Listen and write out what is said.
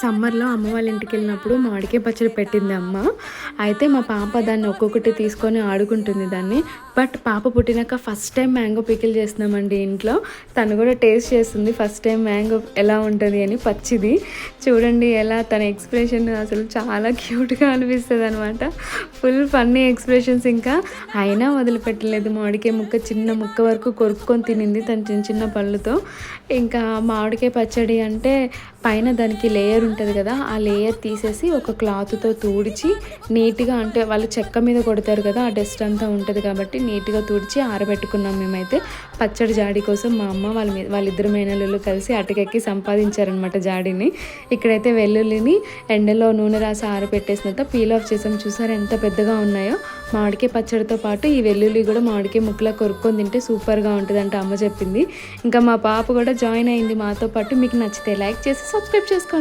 సమ్మర్లో అమ్మ వాళ్ళ ఇంటికి వెళ్ళినప్పుడు మామిడికాయ పచ్చడి పెట్టింది అమ్మ. అయితే మా పాప దాన్ని ఒక్కొక్కటి తీసుకొని ఆడుకుంటుంది దాన్ని. బట్ పాప పుట్టినాక ఫస్ట్ టైం మ్యాంగో పికిల్ చేస్తున్నామండి ఇంట్లో. తను కూడా టేస్ట్ చేస్తుంది ఫస్ట్ టైం మ్యాంగో ఎలా ఉంటుంది అని, పచ్చిది. చూడండి ఎలా తన ఎక్స్ప్రెషన్ అసలు చాలా క్యూట్గా అనిపిస్తుంది అనమాట. Full funny expressions. ఇంకా అయినా వదిలిపెట్టలేదు. మామిడికాయ ముక్క చిన్న ముక్క వరకు కొరుక్కొని తినింది తను చిన్న చిన్న పళ్ళుతో. ఇంకా మామిడికాయ పచ్చడి అంటే పైన దానికి లేయర్ ఉంటుంది కదా, ఆ లేయర్ తీసేసి ఒక క్లాత్తో తుడిచి నీట్గా, అంటే వాళ్ళు చెక్క మీద కొడతారు కదా, ఆ డస్ట్ అంతా ఉంటుంది కాబట్టి నీట్గా తుడిచి ఆరబెట్టుకున్నాం మేమైతే. పచ్చడి జాడీ కోసం మా అమ్మ వాళ్ళిద్దరు మేనల్లుళ్ళు కలిసి అటకెక్కి సంపాదించారనమాట జాడీని. ఇక్కడైతే వెల్లుల్లిని ఎండలో నూనె రాసి ఆరబెట్టేసినంత పీల్ ఆఫ్ చేసాం. చూసారు ఎంత పెద్దగా ఉన్నాయో. మామిడికాయ పచ్చడితో పాటు ఈ వెల్లుల్లి కూడా మామిడికాయ ముక్కలా కొరుక్కొని తింటే సూపర్గా ఉంటుంది అంటే అమ్మ చెప్పింది. ఇంకా మా పాప కూడా జాయిన్ అయింది మాతో పాటు. మీకు నచ్చితే లైక్ చేసి సబ్స్క్రైబ్ చేసుకోండి.